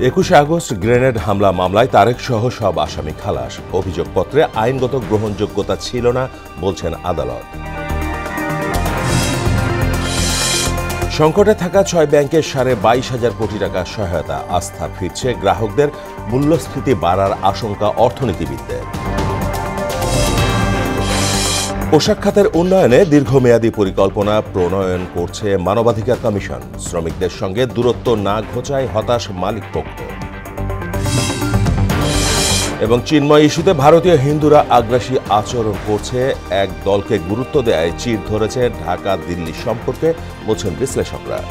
21 August grenade হামলা মামলায় তারেক সহ সব আসামি খালাস। অভিযোগপত্রে আইনগত গ্রহণযোগ্যতা ছিল না বলছেন আদালত। সংকটে থাকা 6 ব্যাংকের 22,500 কোটি টাকা সহায়তা। আস্থা ফিরছে গ্রাহকদের। মূল্যস্ফীতি বাড়ার আশঙ্কা অর্থনীতিবিদদের। পোশাক খাতের উন্নয়নে দীর্ঘমেয়াদী পরিকল্পনা প্রণয়ন করছে মানবাধিকার কমিশন। শ্রমিকদের সঙ্গে দূরত্ব না ঘোচায় হতাশ মালিকপক্ষ। এবং চিন্ময় ইস্যুতে ভারতীয় হিন্দুরা আগ্রাসী আচরণ করছে, এক দলকে গুরুত্ব দেয় চির ধরেছে ঢাকা দিল্লি সম্পর্কে, বলছেন বিশ্লেষকরা।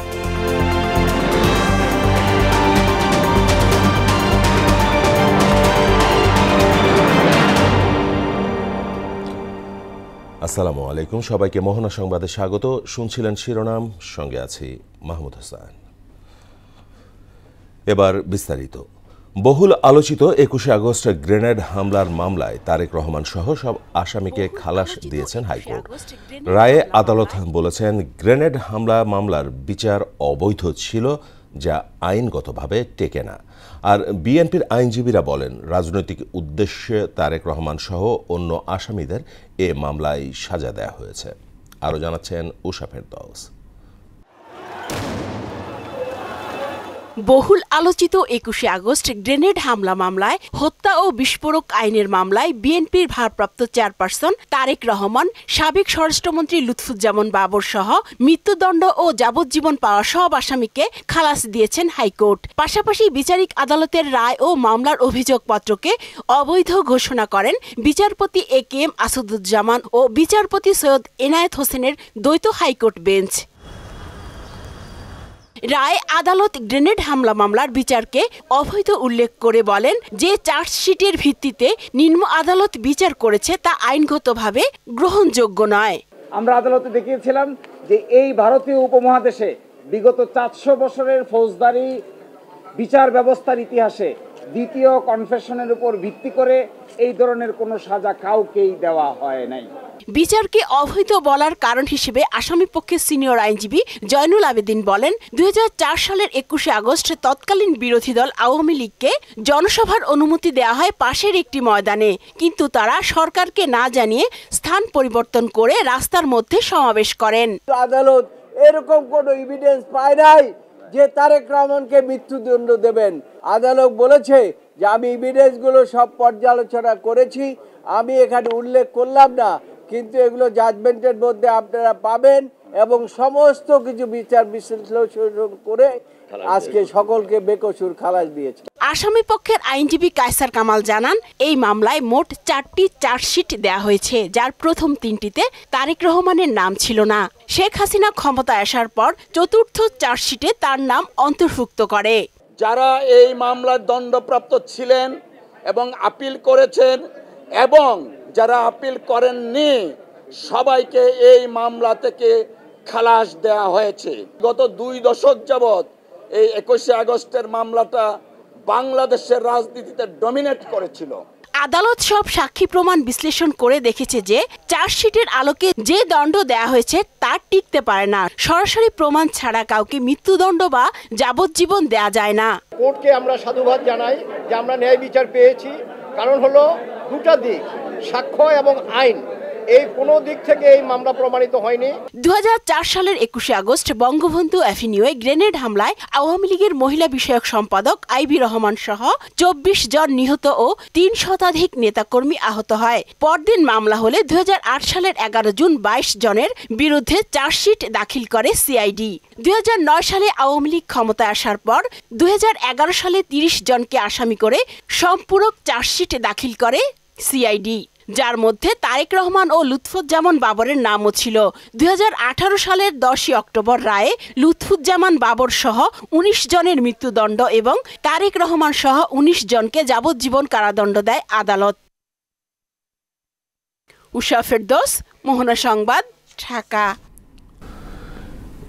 আসসালামু আলাইকুম, সবাইকে মোহনা সংবাদে স্বাগত। শুনছিলেন শিরোনাম, সঙ্গে আছি মাহমুদ হাসান। এবার বিস্তারিত। বহুল আলোচিত 21 আগস্ট গ্রেনেড হামলার মামলায় তারেক রহমান সহ সব আসামিকে খালাস দিয়েছেন হাইকোর্ট। রায়ে আদালত বলেছেন, গ্রেনেড হামলা মামলার বিচার অবৈধ ছিল, যা আইনগতভাবে টেকে না। আর বিএনপির আইনজীবীরা বলেন, রাজনৈতিক উদ্দেশ্যে তারেক রহমান সহ অন্য আসামিদের এ মামলায় সাজা দেয়া হয়েছে। আরও জানাচ্ছেন উষা ফেরদৌস। বহুল আলোচিত 21 আগস্ট গ্রেনেড হামলা মামলায় হত্যা ও বিস্ফোরক আইনের মামলায় বিএনপির ভারপ্রাপ্ত চেয়ারপারসন তারেক রহমান, সাবেক স্বরাষ্ট্রমন্ত্রী লুৎফুজ্জামান বাবর সহ মৃত্যুদণ্ড ও যাবজ্জীবন পাওয়া সব আসামিকে খালাস দিয়েছেন হাইকোর্ট। পাশাপাশি বিচারিক আদালতের রায় ও মামলার অভিযোগপত্রকে অবৈধ ঘোষণা করেন বিচারপতি AK আসাদুজ্জামান ও বিচারপতি সৈয়দ এনায়েত হোসেনের দ্বৈত হাইকোর্ট বেঞ্চ। রায় আদালত গ্রেনেড হামলা মামলার বিচারকে অবৈধ উল্লেখ করে বলেন, যে চার্জশিটের ভিত্তিতে নিম্ন আদালত বিচার করেছে তা আইনগতভাবে গ্রহণযোগ্য নয়। আমরা আদালতে দেখিয়েছিলাম যে এই ভারতীয় উপমহাদেশে বিগত 400 বছরের ফৌজদারি বিচার ব্যবস্থার ইতিহাসে দ্বিতীয় কনফেশনের উপর ভিত্তি করে এই ধরনের কোনো সাজা কাউকেই দেওয়া হয় নাই। বিচারকে অবৈধ বলার কারণ হিসেবে আসামিপক্ষের সিনিয়র আইনজীবী জয়নুল আবেদিন বলেন, 2004 সালের 21 আগস্ট তৎকালীন বিরোধী দল আওয়ামী লীগকে জনসভার অনুমতি দেওয়া হয় পাশের একটি ময়দানে, কিন্তু তারা সরকারকে না জানিয়ে স্থান পরিবর্তন করে রাস্তার মধ্যে সমাবেশ করেন। আদালত এরকম কোনো এভিডেন্স পায় নাই যে তারেক রহমানকে মৃত্যুদণ্ড দেবেন। আদালত বলেছে যে আমি এভিডেন্সগুলো সব পর্যালোচনা করেছি, আমি এখানে উল্লেখ করলাম না, কিন্তু এগুলো জাজমেন্টের মধ্যে আপনারা পাবেন এবং সমস্ত কিছু বিচার বিশ্লেষণ করে আজকে সকলকে বেকসুর খালাস দিয়েছে। আসামি পক্ষের আইনজীবী কায়সার কামাল জানান, এই মামলায় মোট 4টি চার্জশিট দেয়া হয়েছে, যার প্রথম 3টিতে তারেক রহমানের নাম ছিল না। শেখ হাসিনা ক্ষমতায় আসার পর চতুর্থ চার্জশিটে তার নাম অন্তর্ভুক্ত করে। যারা এই মামলার দণ্ডপ্রাপ্ত ছিলেন এবং আপিল করেছেন এবং যারা আপিল করেননি, সবাইকে এই মামলা থেকে খালাস দেওয়া হয়েছে। গত 2 দশক যাবৎ এই 21 আগস্টের মামলাটা বাংলাদেশের রাজনীতিতে ডমিনেট করেছিল। আদালত সব সাক্ষী প্রমাণ বিশ্লেষণ করে দেখেছে যে চার্জশিটের আলোকে যে দণ্ড দেয়া হয়েছে তা টিকতে পারে না। সরাসরি প্রমাণ ছাড়া কাউকে মৃত্যুদণ্ড বা যাবজ্জীবন দেয়া যায় না। কোর্টকে আমরা সাধুবাদ জানাই যে আমরা ন্যায় বিচার পেয়েছি। কারণ হলো দুটা দিক, সাক্ষ্য এবং আইন, এই কোনো দিক থেকে এই মামলা প্রমাণিত হয়নি। 2004 সালের 21 আগস্ট বঙ্গবন্ধু অ্যাভিনিউয়ে গ্রেনেড হামলায় আওয়ামী লীগের মহিলা বিষয়ক সম্পাদক আইবি রহমান সহ 24 জন নিহত ও 3 শতাধিক নেতাকর্মী আহত হয়। পরদিন মামলা হলে 2008 সালের 11 জুন 22 জনের বিরুদ্ধে চার্জশিট দাখিল করে সিআইডি। 2009 সালে আওয়ামী লীগ ক্ষমতায় আসার পর 2011 সালে 30 জনকে আসামি করে সম্পূরক চার্জশিট দাখিল করে সিআইডি, যার মধ্যে তারেক রহমান ও লুৎফুজ্জামান বাবরের নামও ছিল। 2018 সালের 10 অক্টোবর রায়ে লুৎফুজ্জামান বাবর সহ 19 জনের মৃত্যুদণ্ড এবং তারেক রহমান সহ 19 জনকে যাবজ্জীবন কারাদণ্ড দেয় আদালত। উষা ফেরদৌস, মোহনা সংবাদ, ঢাকা।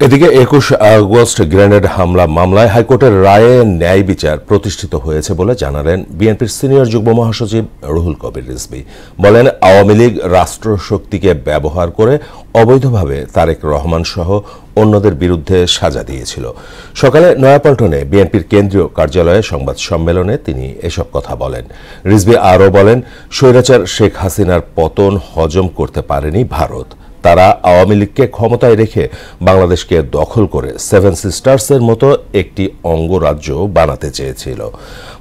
এদিকে ২১ আগস্ট গ্রেনেড হামলা মামলায় হাইকোর্টের রায়ে ন্যায় বিচার প্রতিষ্ঠিত হয়েছে বলে জানালেন বিএনপির সিনিয়র যুগ্ম মহাসচিব রুহুল কবির রিজভী। বলেন, আওয়ামী লীগ রাষ্ট্রশক্তিকে ব্যবহার করে অবৈধভাবে তারেক রহমান সহ অন্যদের বিরুদ্ধে সাজা দিয়েছিল। সকালে নয়াপল্টনে বিএনপির কেন্দ্রীয় কার্যালয়ে সংবাদ সম্মেলনে তিনি এসব কথা বলেন। রিজভী আরও বলেন, স্বৈরাচার শেখ হাসিনার পতন হজম করতে পারেনি ভারত। তারা আওয়ামী লীগকে ক্ষমতায় রেখে বাংলাদেশকে দখল করে সেভেন সিস্টার্সের মতো একটি অঙ্গরাজ্য বানাতে চেয়েছিল।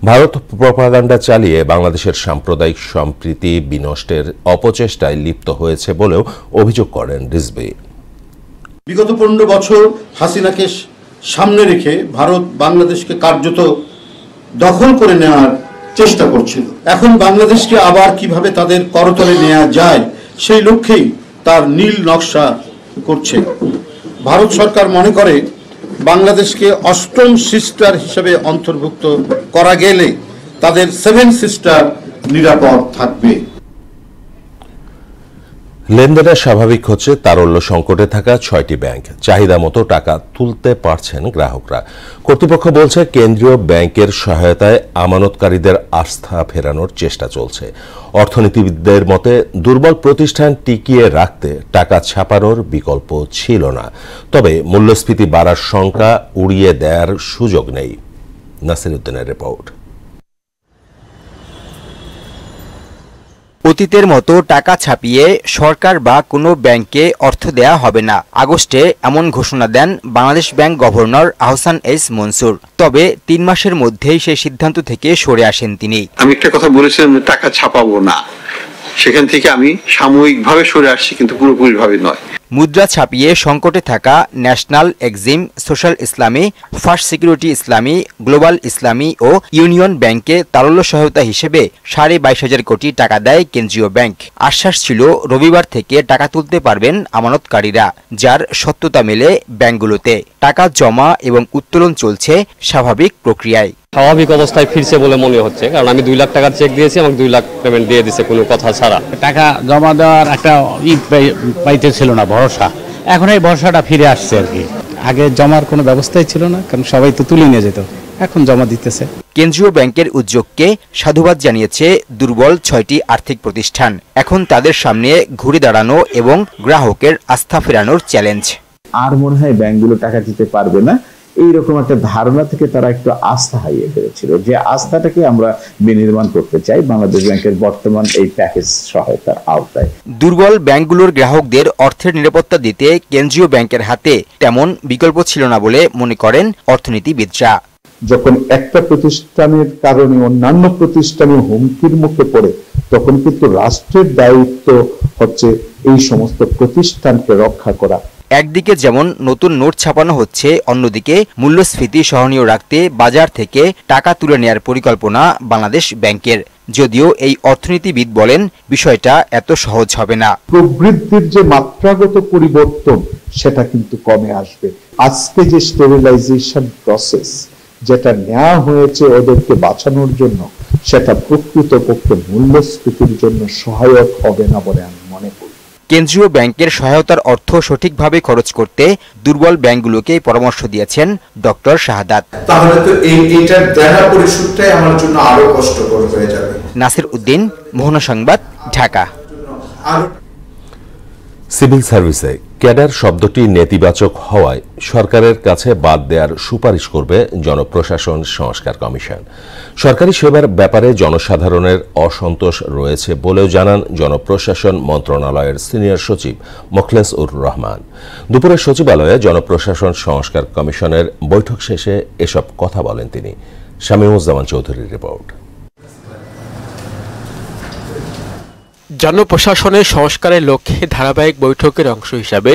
ভারত প্রপাগান্ডা চালিয়ে বাংলাদেশের সাম্প্রদায়িক সম্প্রীতি বিনষ্টের অপচেষ্টায় লিপ্ত হয়েছে বলেও অভিযোগ করেন রিজভী। বিগত 15 বছর হাসিনাকে সামনে রেখে ভারত বাংলাদেশকে কার্যত দখল করে নেওয়ার চেষ্টা করছিল। এখন বাংলাদেশকে আবার কিভাবে তাদের করতলে নেওয়া যায় সেই লক্ষ্যেই তার নীল নকশা করছে। ভারত সরকার মনে করে বাংলাদেশকে অষ্টম সিস্টার হিসেবে অন্তর্ভুক্ত করা গেলে তাদের সেভেন সিস্টার নিরাপদ থাকবে। লেনদেনে স্বাভাবিক হচ্ছে তারল্য সংকটে থাকা 6টি ব্যাংক। চাহিদা মতো টাকা তুলতে পারছেন গ্রাহকরা। কর্তৃপক্ষ বলছে, কেন্দ্রীয় ব্যাংকের সহায়তায় আমানতকারীদের আস্থা ফেরানোর চেষ্টা চলছে। অর্থনীতিবিদদের মতে, দুর্বল প্রতিষ্ঠান টিকিয়ে রাখতে টাকা ছাপানোর বিকল্প ছিল না। তবে মূল্যস্ফীতি বাড়ার শঙ্কা উড়িয়ে দেওয়ার সুযোগ নেই। নাসির উদ্দিনের রিপোর্ট। অতীতের মতো টাকা ছাপিয়ে সরকার বা কোনো ব্যাংকে অর্থ দেয়া হবে না। আগস্টে এমন ঘোষণা দেন Bangladesh bank governor Ahsan S Mansur. তবে 3 মাসের মধ্যেই সেই সিদ্ধান্ত থেকে সরে আসেন তিনি। আমি একটা কথা বলেছিলাম যে টাকা ছাপাবো না, সেখান থেকে আমি সাময়িকভাবে সরে আসছি, কিন্তু পুরোপুরিভাবে নয়। মুদ্রা ছাপিয়ে সংকটে থাকা ন্যাশনাল এক্সিম, সোশ্যাল ইসলামী, ফার্স্ট সিকিউরিটি ইসলামী, গ্লোবাল ইসলামী ও ইউনিয়ন ব্যাংকে তারল্য সহায়তা হিসেবে 22,500 কোটি টাকা দেয় কেন্দ্রীয় ব্যাংক। আশ্বাস ছিল রবিবার থেকে টাকা তুলতে পারবেন আমানতকারীরা, যার সত্যতা মেলে ব্যাংকগুলোতে। টাকা জমা এবং উত্তোলন চলছে স্বাভাবিক প্রক্রিয়ায়। স্বাভাবিক অবস্থায় ফিরছে বলে মনে হচ্ছে, কারণ আমি 2 লাখ টাকার চেক দিয়েছি, আমাকে 2 লাখ পেমেন্ট দিয়ে দিচ্ছে কোনো কথা ছাড়া। টাকা জমা দেওয়ার একটা পাইতে ছিল না ভরসা, এখন এই ভরসাটা ফিরে আসছে আর কি। আগে জমার কোনো ব্যবস্থাই ছিল না, কারণ সবাই তো তুলে নিয়ে যেত, এখন জমা দিতেছে। কেন্দ্রীয় ব্যাংকের উদ্যোগকে সাধুবাদ জানিয়েছে দুর্বল 6টি আর্থিক প্রতিষ্ঠান। এখন তাদের সামনে ঘুরে দাঁড়ানো এবং গ্রাহকের আস্থা ফেরানোর চ্যালেঞ্জ। আর মনে হয় ব্যাংকগুলো টাকা দিতে পারবে না, এইরকম একটা ধারণা থেকে তারা একটু আস্থা হারিয়ে ফেলেছিল। যে আস্থাটাকে আমরা বিনির্মাণ করতে চাই বাংলাদেশ ব্যাংকের বর্তমান এই প্যাকেজ সহায়তার আওতায়। দুর্বল ব্যাংকগুলোর গ্রাহকদের অর্থের নিরাপত্তা দিতে কেন্দ্রীয় ব্যাংকের হাতে তেমন বিকল্প ছিল না বলে মনে করেন অর্থনীতিবিদরা। যখন একটা প্রতিষ্ঠানের কারণে অন্যান্য প্রতিষ্ঠানে হুমকির মুখে পড়ে, তখন কিন্তু রাষ্ট্রের দায়িত্ব হচ্ছে এই সমস্ত প্রতিষ্ঠানকে রক্ষা করা। একদিকে যেমন নতুন নোট ছাপানো হচ্ছে, অন্যদিকে মূল্যস্ফীতি সহনীয় রাখতে বাজার থেকে টাকা তুলে নেয়ার পরিকল্পনা বাংলাদেশ ব্যাংকের। যদিও এই অর্থনীতিবিদ বলেন, বিষয়টা এত সহজ হবে না। প্রবৃদ্ধির যে মাত্রাগত পরিবর্তন, সেটা কিন্তু কমে আসবে। আজকে যে স্টেবিলাইজেশন প্রসেস যেটা নেওয়া হয়েছে ওদেরকে বাঁচানোর জন্য, সেটা প্রকৃতপক্ষে মূল্যস্ফীতির জন্য সহায়ক হবে না বলে আমি মনে করি। কেন্দ্রীয় ব্যাংকের সহায়তার অর্থ সঠিকভাবে খরচ করতে দুর্বল ব্যাংকগুলোকে পরামর্শ দিয়েছেন ডক্টর শাহাদাত। তাহলে তো এইটার দেনা পরিশোধটাই আমার জন্য আরো কষ্টকর হয়ে যাবে। নাসির উদ্দিন, মোহনা সংবাদ, ঢাকা। সিভিল সার্ভিসে ক্যাডার শব্দটি নেতিবাচক হওয়ায় সরকারের কাছে বাদ দেওয়ার সুপারিশ করবে জনপ্রশাসন সংস্কার কমিশন। সরকারি সেবার ব্যাপারে জনসাধারণের অসন্তোষ রয়েছে বলেও জানান জনপ্রশাসন মন্ত্রণালয়ের সিনিয়র সচিব মোখলেস উর রহমান। দুপুরে সচিবালয়ে জনপ্রশাসন সংস্কার কমিশনের বৈঠক শেষে এসব কথা বলেন তিনি। শামীমুজ্জামান চৌধুরীর রিপোর্ট। জনপ্রশাসনের সংস্কারের লক্ষ্যে ধারাবাহিক বৈঠকের অংশ হিসাবে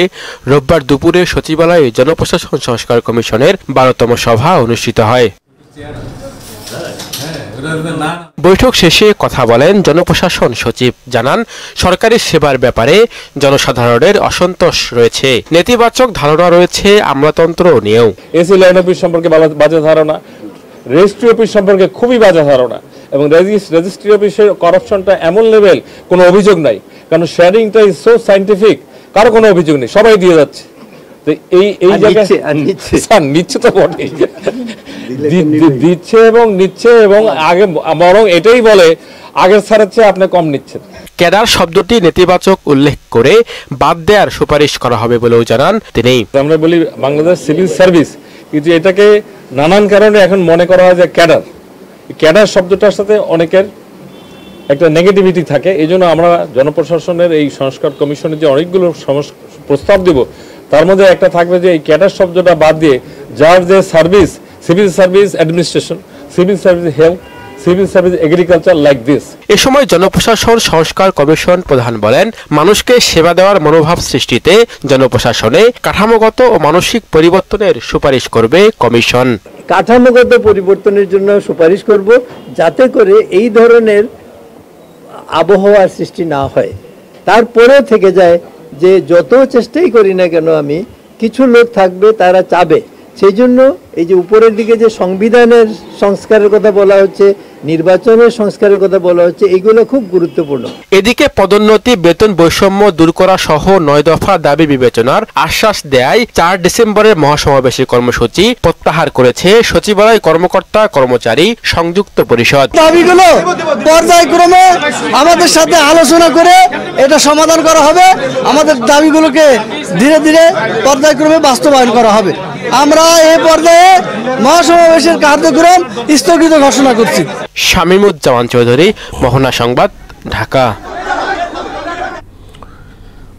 রোববার দুপুরে সচিবালয়ে জনপ্রশাসন সংস্কার কমিশনের 12তম সভা অনুষ্ঠিত হয়। বৈঠক শেষে কথা বলেন জনপ্রশাসন সচিব। জানান, সরকারি সেবার ব্যাপারে জনসাধারণের অসন্তোষ রয়েছে, নেতিবাচক ধারণা রয়েছে আমলাতন্ত্র নিয়েও। এসি লাইন অফিস সম্পর্কে বাজে ধারণা, রেজিস্ট্রি অফিস সম্পর্কে খুবই বাজে ধারণা, এবং রেজিস্ট্রি অফিসের করাপশনটা এমন লেভেল, কোনো অভিযোগ নাই, কারণ শেয়ারিংটা ইজ সো সাইন্টিফিক, কারো কোনো অভিযোগ নেই, সবাই দিয়ে যাচ্ছে। তো এই জায়গায় নিচ্ছে তো বটেই, দিচ্ছে এবং নিচ্ছে, এবং আগে বরং এটাই বলে আগের ছাড়ের চেয়ে আপনি কম নিচ্ছেন। ক্যাডার শব্দটি নেতিবাচক উল্লেখ করে বাদ দেওয়ার সুপারিশ করা হবে বলেও জানান তিনি। আমরা বলি বাংলাদেশ সিভিল সার্ভিস, কিন্তু এটাকে নানান কারণে এখন মনে করা হয় যে ক্যাডার। ক্যাডার শব্দটার সাথে অনেকের একটা নেগেটিভিটি থাকে। এই জন্য আমরা জনপ্রশাসনের এই সংস্কার কমিশনের যে অনেকগুলো প্রস্তাব দেব, তার মধ্যে একটা থাকবে যে এই ক্যাডার শব্দটা বাদ দিয়ে যার যে service, civil service administration, civil service health, civil service agriculture like this. এ সময় জনপ্রশাসন সংস্কার কমিশন প্রধান বলেন, মানুষকে সেবা দেওয়ার মনোভাব সৃষ্টিতে জনপ্রশাসনে কাঠামোগত ও মানসিক পরিবর্তনের সুপারিশ করবে কমিশন। কাঠামোগত পরিবর্তনের জন্য সুপারিশ করব, যাতে করে এই ধরনের আবহাওয়ার সৃষ্টি না হয়। তারপরেও থেকে যায় যে যত চেষ্টাই করি না কেন আমি, কিছু লোক থাকবে তারা চাবে। সেই জন্য এই যে উপরের দিকে যে সংবিধানের সংস্কারের কথা বলা হচ্ছে, নির্বাচনের সংস্কারের কথা বলা হচ্ছে, এগুলো খুব গুরুত্বপূর্ণ। এদিকে পদোন্নতি, বেতন বৈষম্য দূর করা সহ 9 দফা দাবি বিবেচনার আশ্বাস দেয় 4 ডিসেম্বরের মহাসমাবেশী কর্মসূচি প্রত্যাহার করেছে সচিবালয় কর্মকর্তা কর্মচারী সংযুক্ত পরিষদ। দাবিগুলো পর্যায়ক্রমে আমাদের সাথে আলোচনা করে এটা সমাধান করা হবে। আমাদের দাবিগুলোকে ধীরে ধীরে পর্যায়ক্রমে বাস্তবায়ন করা হবে। আমরা এই পর্যায়ে মহাসমাবেশের কার্যক্রম স্থগিত ঘোষণা করছি। শামীমুজ্জামান চৌধুরী, মোহনা সংবাদ, ঢাকা।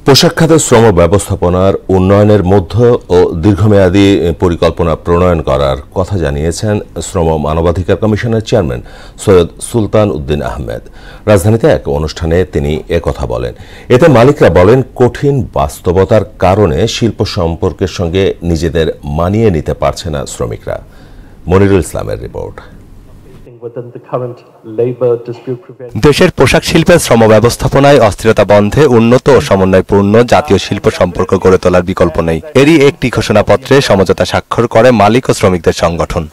পোশাক খাতে শ্রম ব্যবস্থাপনার উন্নয়নের মধ্য ও দীর্ঘমেয়াদী পরিকল্পনা প্রণয়ন করার কথা জানিয়েছেন শ্রম মানবাধিকার কমিশনের চেয়ারম্যান সৈয়দ সুলতান উদ্দিন আহমেদ। রাজধানীতে এক অনুষ্ঠানে তিনি একথা বলেন। এতে মালিকরা বলেন, কঠিন বাস্তবতার কারণে শিল্প সম্পর্কের সঙ্গে নিজেদের মানিয়ে নিতে পারছে না শ্রমিকরা। মনিরুল ইসলামের রিপোর্ট। দেশের পোশাক শিল্পের শ্রম ব্যবস্থাপনায় অস্থিরতা বন্ধে উন্নত ও সমন্বয়পূর্ণ জাতীয় শিল্প সম্পর্ক গড়ে তোলার বিকল্প নেই। এরই একটি ঘোষণাপত্রে সমঝোতা স্বাক্ষর করে মালিক ও শ্রমিকদের সংগঠন।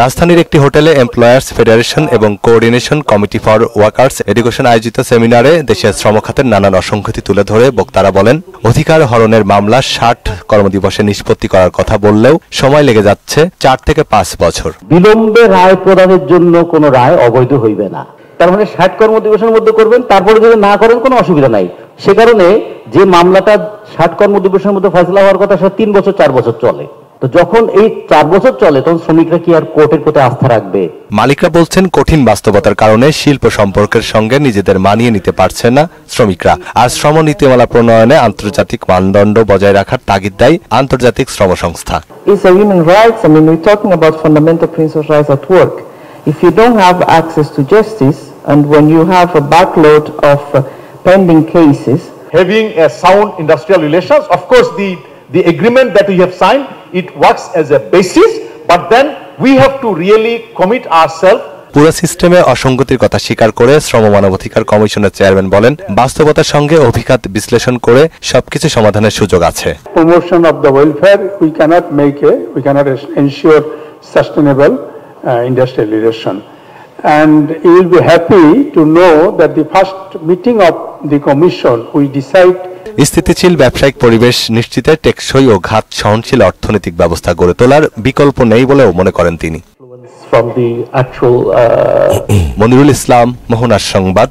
রাজধানীর একটি হোটেলে এমপ্লয়ার্স ফেডারেশন এবং coordination committee for workers education আয়োজিত সেমিনারে দেশের শ্রমখাতের নানান অসঙ্গতি তুলে ধরে বক্তারা বলেন, অধিকার হরণের মামলা 60 কর্মদিবসে নিষ্পত্তি করার কথা বললেও সময় লেগে যাচ্ছে 4 থেকে 5 বছর। বিলম্বে রায় প্রদানের জন্য কোনো রায় অবৈধ হইবে না। তার মানে 60 কর্মদিবসের মধ্যে করবেন, তারপরে যদি না করেন কোনো অসুবিধা নাই। সে কারণে যে মামলাটা 60 কর্মদিবসের মধ্যে ফয়সালা হওয়ার কথা, সেটা 3 বছর 4 বছর চলে। তো যখন এই 4 বছর চলে, তখন শ্রমিকরা কি আর কোর্টের প্রতি আস্থা রাখবে? মালিকরা বলছেন, কঠিন বাস্তবতার কারণে শিল্প সম্পর্কের সঙ্গে নিজেদের মানিয়ে নিতে পারছে না শ্রমিকরা। আর শ্রম নীতিমালা প্রণয়নে আন্তর্জাতিক মানদণ্ড বজায় রাখার তাগিদ দেয় আন্তর্জাতিক শ্রম সংস্থা। It's a human rights. I mean, we're talking about fundamental principles rights at work. If you don't have access to justice, and when you have a backload of pending cases, having a sound industrial relations, of course the agreement that we have signed, it works as a basis, but then we have to really commit ourselves. পুরো সিস্টেমে অসঙ্গতির কথা স্বীকার করে শ্রম মানবাধিকার কমিশনের chairman বলেন, বাস্তবতার সঙ্গে অভিঘাত বিশ্লেষণ করে সবকিছু সমাধানের সুযোগ আছে। Promotion of the welfare, we cannot ensure sustainable industrial relation, and you will be happy to know that the first meeting of the commission we decide স্থিতিশীল ব্যবসায়িক পরিবেশ নিশ্চিতে টেকসই ও ঘাত সহনশীল অর্থনৈতিক ব্যবস্থা গড়ে তোলার বিকল্প নেই বলেও মনে করেন তিনি। মনিরুল ইসলাম, মোহনার সংবাদ।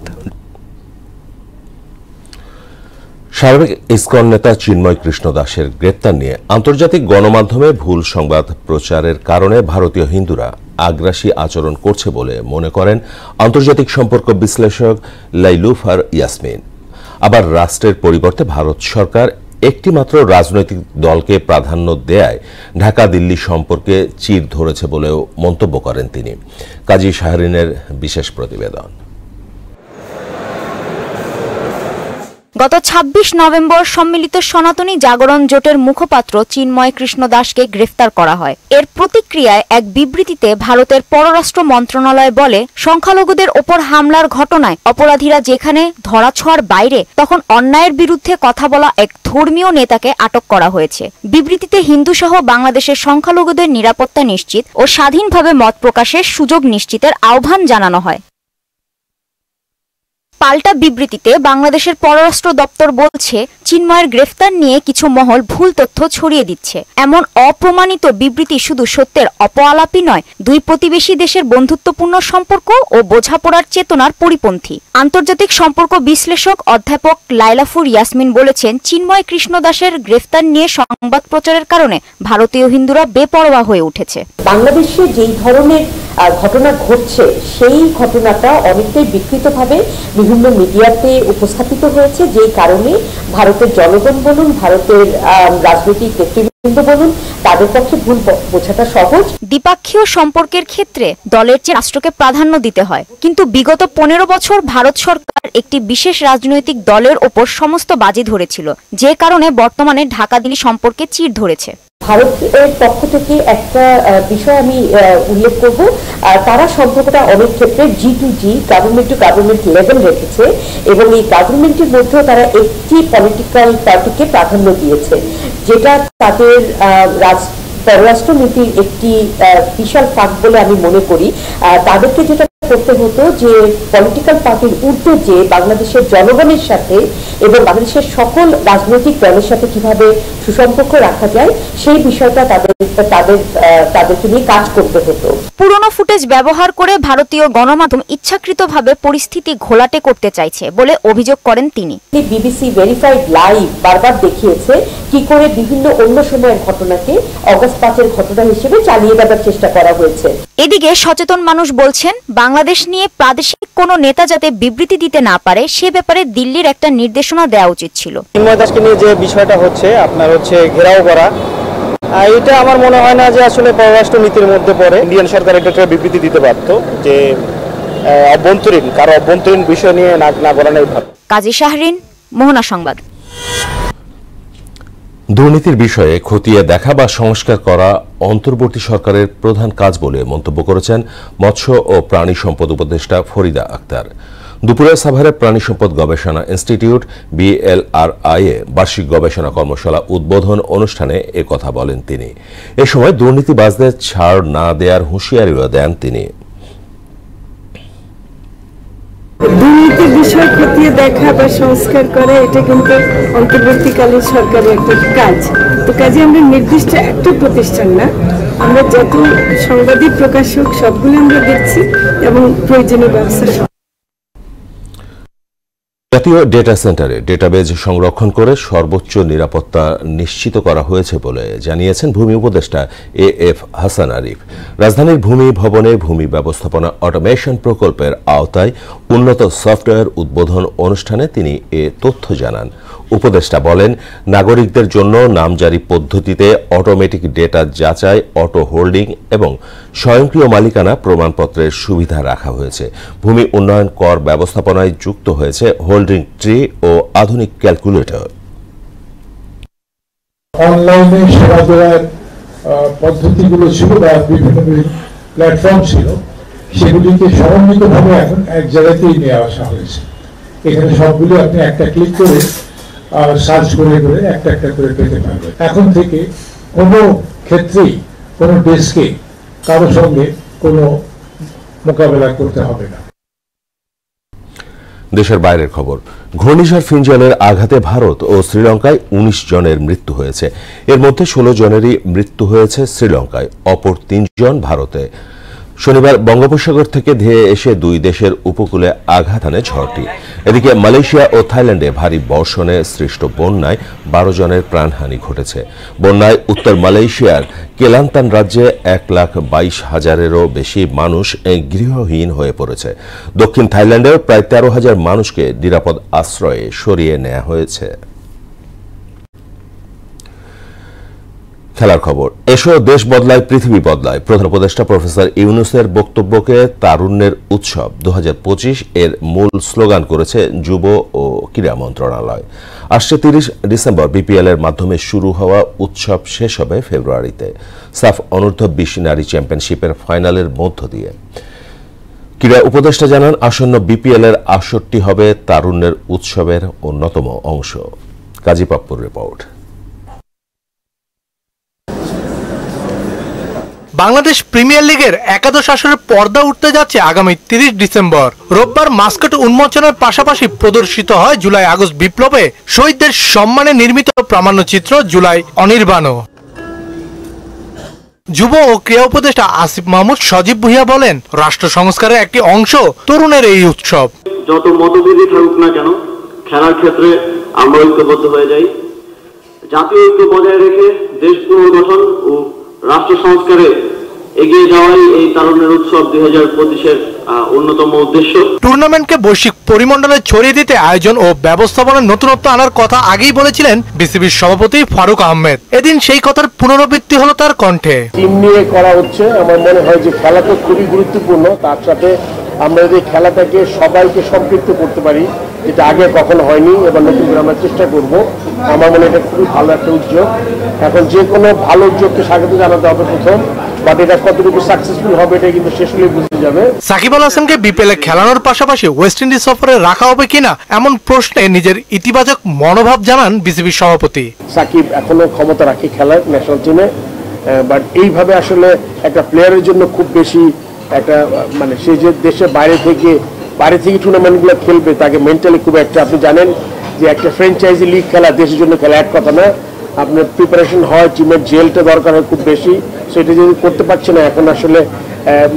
সাবেক ইসকন নেতা চিন্ময় কৃষ্ণ দাসের গ্রেপ্তার নিয়ে আন্তর্জাতিক গণমাধ্যমে ভুল সংবাদ প্রচারের কারণে ভারতীয় হিন্দুরা আগ্রাসী আচরণ করছে বলে মনে করেন আন্তর্জাতিক সম্পর্ক বিশ্লেষক লাইলুফার ইয়াসমিন। আবার রাষ্ট্রের পরিবর্তে ভারত সরকার একটি মাত্র রাজনৈতিক দলকে প্রাধান্য দেয়ায় ঢাকা দিল্লি সম্পর্কে চির ধরেছে বলেও মন্তব্য করেন তিনি। কাজী শাহরিনের বিশেষ প্রতিবেদন। গত ২৬ নভেম্বর সম্মিলিত সনাতনী জাগরণ জোটের মুখপাত্র চিন্ময় কৃষ্ণ দাসকে গ্রেফতার করা হয়। এর প্রতিক্রিয়ায় এক বিবৃতিতে ভারতের পররাষ্ট্র মন্ত্রণালয় বলে, সংখ্যালঘুদের ওপর হামলার ঘটনায় অপরাধীরা যেখানে ধরাছোঁয়ার বাইরে, তখন অন্যায়ের বিরুদ্ধে কথা বলা এক ধর্মীয় নেতাকে আটক করা হয়েছে। বিবৃতিতে হিন্দুসহ বাংলাদেশের সংখ্যালঘুদের নিরাপত্তা নিশ্চিত ও স্বাধীনভাবে মত প্রকাশের সুযোগ নিশ্চিতের আহ্বান জানানো হয়। পাল্টা বিবৃতিতে বাংলাদেশের পররাষ্ট্র দপ্তর বলছে, চিন্ময়ের গ্রেফতার নিয়ে কিছু মহল ভুল তথ্য ছড়িয়ে দিচ্ছে। এমন অপ্রমাণিত বিবৃতি শুধু সত্যের অপআলাপই নয়, দুই প্রতিবেশী দেশের বন্ধুত্বপূর্ণ সম্পর্ক ও বোঝাপড়ার চেতনার পরিপন্থী। আন্তর্জাতিক সম্পর্ক বিশ্লেষক অধ্যাপক লাইলাফুর ইয়াসমিন বলেছেন, চিন্ময় কৃষ্ণ দাসের গ্রেফতার নিয়ে সংবাদ প্রচারের কারণে ভারতীয় হিন্দুরা বেপরোয়া হয়ে উঠেছে। বাংলাদেশে যেই ধরনের ঘটনা ঘটছে সেই ঘটনাটা অনেকটাই বিকৃতভাবে বিভিন্ন মিডিয়াতে উপস্থাপিত হয়েছে, যেই কারণে ভারতের জনগণ বলুন, ভারতের রাজনৈতিক নেতৃবৃন্দ বলুন, তাদের পক্ষে ভুল বোঝাটা সহজ। দ্বিপাক্ষীয় সম্পর্কের ক্ষেত্রে দলের চেয়ে রাষ্ট্রকে প্রাধান্য দিতে হয়, কিন্তু বিগত 15 বছর ভারত সরকার একটি বিশেষ রাজনৈতিক দলের ওপর সমস্ত বাজি ধরেছিল, যে কারণে বর্তমানে ঢাকা দিল্লি সম্পর্কে চির ধরেছে। ভারতের পক্ষ থেকে একটা বিষয় আমি উল্লেখ করব, তারা সম্পর্কটা অনেক ক্ষেত্রে G2G, government to government level রেখেছে এবং এই গভর্নমেন্টের মধ্যেও তারা একটি পলিটিক্যাল পার্টিকে প্রাধান্য দিয়েছে, যেটা তাদের পররাষ্ট্রনীতির একটি বিশাল ফাঁক বলে আমি মনে করি। তাদেরকে যেটা করতে হতো যে পলিটিক্যাল পার্টির ঊর্ধ্বে যে বাংলাদেশের জনগণের সাথে এবং বাংলাদেশের সকল রাজনৈতিক দলের সাথে কিভাবে সুসম্পর্ক রাখা যায় সেই বিষয়টা তাদেরকে নিয়ে কাজ করতে হতো। পুরনো ফুটেজ ব্যবহার করে ভারতীয় গণমাধ্যম ইচ্ছাকৃতভাবে পরিস্থিতি ঘোলাটে করতে চাইছে বলে অভিযোগ করেন তিনি। বিবিসি ভেরিফাইড লাইভ বারবার দেখিয়েছে কি করে বিভিন্ন অন্য সময়ের ঘটনাকে অগাস্ট 5-এর ঘটনা হিসেবে চালিয়ে দেওয়ার চেষ্টা করা হয়েছে। এদিকে সচেতন মানুষ বলছেন, বাংলাদেশ নিয়ে প্রাদেশিক কোনো নেতা যাতে বিবৃতি দিতে না পারে সে ব্যাপারে দিল্লির একটা নির্দেশনা দেওয়া উচিত ছিল। চিন্ময় দাসকে নিয়ে যে বিষয়টা হচ্ছে আপনার ঘেরাও করা, এটা আমার মনে হয় না যে আসলে পররাষ্ট্র নীতির মধ্যে পড়ে। ইন্ডিয়ান সরকার এটা একটা বিবৃতি দিতে পারত যে অভ্যন্তরীণ বিষয় নিয়ে না করানোই ভালো। কাজী শাহরিন, মোহনা সংবাদ। দুর্নীতির বিষয়ে খতিয়ে দেখা বা সংস্কার করা অন্তর্বর্তী সরকারের প্রধান কাজ বলে মন্তব্য করেছেন মৎস্য ও প্রাণী সম্পদ উপদেষ্টা ফরিদা আক্তার। দুপুরে সাভারের প্রাণী সম্পদ গবেষণা ইনস্টিটিউট BLRI এ বার্ষিক গবেষণা কর্মশালা উদ্বোধন অনুষ্ঠানে একথা বলেন তিনি। এ সময় দুর্নীতিবাজদের ছাড় না দেওয়ার হুঁশিয়ারিও দেন তিনি। দুর্নীতির বিষয় খতিয়ে দেখা বা সংস্কার করা এটা কিন্তু অন্তর্বর্তীকালীন সরকারের একটা কাজ। তো কাজে আমরা নির্দিষ্ট একটা প্রতিষ্ঠান না, আমরা যত সাংবাদিক প্রকাশক সবগুলো আমরা দেখছি এবং প্রয়োজনীয় ব্যবস্থা। জাতীয় ডেটা সেন্টারে ডেটাবেজ সংরক্ষণ করে সর্বোচ্চ নিরাপত্তা নিশ্চিত করা হয়েছে বলে জানিয়েছেন ভূমি উপদেষ্টা AF হাসান আরিফ। রাজধানীর ভূমি ভবনে ভূমি ব্যবস্থাপনা অটোমেশন প্রকল্পের আওতায় উন্নত সফটওয়্যার উদ্বোধন অনুষ্ঠানে তিনি এ তথ্য জানান। উপদেষ্টা বলেন, নাগরিকদের জন্য নামজারি পদ্ধতিতে অটোমেটিক ডেটা যাচাই, অটো হোল্ডিং এবং স্বয়ংক্রিয় মালিকানা প্রমাণপত্রের সুবিধা রাখা হয়েছে। ভূমি উন্নয়ন কর ব্যবস্থাপনায় যুক্ত হয়েছে হোল্ডিং ট্রি ও আধুনিক ক্যালকুলেটর। অনলাইনে সেবা দেওয়ার পদ্ধতিগুলো ছিল বা বিভিন্ন প্ল্যাটফর্ম ছিল, সেগুলিকে সমন্বিতভাবে এখন এক জায়গাতেই নিয়ে আসা হয়েছে। এখানে সবগুলো আপনি একটা ক্লিক করে সার্চ করে একটা করে পেতে পারবেন। এখন থেকে কোনো ক্ষেত্রেই কোনো ডেস্কে কারোর সঙ্গে কোনো মোকাবেলা করতে হবে না। দেশের বাইরের খবর। ঘূর্ণিঝড় ফিনজলের আঘাতে ভারত ও শ্রীলঙ্কায় 19 জনের মৃত্যু হয়েছে। এর মধ্যে 16 জনেরই মৃত্যু হয়েছে শ্রীলঙ্কায়, অপর 3 জন ভারতে। শনিবার বঙ্গোপসাগর থেকে ধেয়ে এসে দুই দেশের উপকূলে আঘাত আনে ঝড়টি। এদিকে মালয়েশিয়া ও থাইল্যান্ডে ভারী বর্ষণে সৃষ্ট বন্যায় 12 জনের প্রাণহানি ঘটেছে। বন্যায় উত্তর মালয়েশিয়ার কেলান্তান রাজ্যে 1,22,000-এরও বেশি মানুষ গৃহহীন হয়ে পড়েছে। দক্ষিণ থাইল্যান্ডেও প্রায় 13,000 মানুষকে নিরাপদ আশ্রয়ে সরিয়ে নেওয়া হয়েছে। খেলার খবর। এসো দেশ বদলায় পৃথিবী বদলায়। প্রধান উপদেষ্টা প্রফেসর ইউনূসের বক্তব্যকে তারুণ্যের উৎসব 2025 এর মূল স্লোগান করেছে যুব ও ক্রীড়া মন্ত্রণালয়। আসছে 30 ডিসেম্বর BPL এর মাধ্যমে শুরু হওয়া উৎসব শেষ হবে ফেব্রুয়ারিতে সাফ অনূর্ধ্ব 20 নারী চ্যাম্পিয়নশিপের ফাইনালের মধ্য দিয়ে। ক্রীড়া উপদেষ্টা জানান, আসন্ন BPL এর আসরটি হবে তারুণ্যের উৎসবের অন্যতম অংশ। কাজী পাপ্পুর রিপোর্ট। বাংলাদেশ প্রিমিয়ার লিগের একাদশ আসরের পর্দা উঠতে যাচ্ছে আগামী 30 ডিসেম্বর। রোববার মাস্কট উন্মোচনের পাশাপাশি প্রদর্শিত হয় জুলাই আগস্ট বিপ্লবে শহীদদের সম্মানে নির্মিত প্রামাণ্যচিত্র জুলাই অনির্বাণও। যুব ও ক্রীড়া উপদেষ্টা আসিফ মাহমুদ সজীব ভুঁইয়া বলেন, রাষ্ট্র সংস্কারের একটি অংশ তরুণের এই উৎসব। যত মতভেদই থাকুক না কেন, খেলার ক্ষেত্রে আমরা ঐক্যবদ্ধ হয়ে যাই। জাতীয় ঐক্য বজায় রেখে দেশ পুনর্গঠন ও রাষ্ট্র সংস্কারে এগিয়ে যাওয়াই এই তারুণ্যের উৎসব 2025-এর অন্যতম উদ্দেশ্য। টুর্নামেন্টকে বৈশ্বিক পরিমণ্ডলে ছড়িয়ে দিতে আয়োজন ও ব্যবস্থাপনার নতুনত্ব আনার কথা আগেই বলেছিলেন বিসিবির সভাপতি ফারুক আহমেদ। এদিন সেই কথার পুনরাবৃত্তি হলো তার কণ্ঠে। টিম নিয়ে করা হচ্ছে, আমার মনে হয় যে খেলা তো খুবই গুরুত্বপূর্ণ, তার সাথে আমরা যদি খেলাটাকে সবাইকে সম্পৃক্ত করতে পারি, যেটা আগে কখনো হয়নি, এবার নতুন করে আমরা চেষ্টা করব। আমার মনে হয় এটা খুবই ভালো একটা উদ্যোগ। এখন যে কোনো ভালো উদ্যোগকে স্বাগত জানাতে হবে প্রথম, বাট এটা কতটুকু সাকসেসফুল হবে এটা কিন্তু শেষ হলে বুঝতে যাবে। সাকিব আল হাসানকে বিপিএলে খেলানোর পাশাপাশি ওয়েস্ট ইন্ডিজ সফরে রাখা হবে কিনা এমন প্রশ্নে নিজের ইতিবাচক মনোভাব জানান বিসিবির সভাপতি। সাকিব এখনো ক্ষমতা রাখে খেলার ন্যাশনাল টিমে, বাট এইভাবে আসলে একটা প্লেয়ারের জন্য খুব বেশি একটা মানে সে যে দেশের বাইরে থেকে টুর্নামেন্টগুলো খেলবে তাকে মেন্টালি খুব একটা, আপনি জানেন যে একটা ফ্র্যাঞ্চাইজি লিগ খেলা দেশের জন্য খেলা এক কথা না, আপনার প্রিপারেশন হয়, টিমের জেলটা দরকার হয় খুব বেশি, সেটা যদি করতে পারছে না এখন আসলে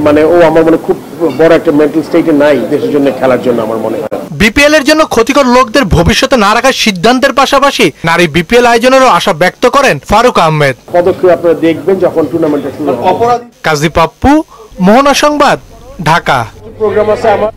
মানে ও আমার মনে খুব বড় একটা মেন্টাল স্টেটে নাই দেশের জন্য খেলার জন্য আমার মনে হয়। বিপিএল এর জন্য ক্ষতিকর লোকদের ভবিষ্যতে না রাখার সিদ্ধান্তের পাশাপাশি নারী বিপিএল আয়োজনেরও আশা ব্যক্ত করেন ফারুক আহমেদ। পদক্ষেপ আপনারা দেখবেন যখন টুর্নামেন্টটা শুরু হবে। কাজী পাপ্পু, মোহনা সংবাদ, ঢাকা। প্রোগ্রাম আছে আমার।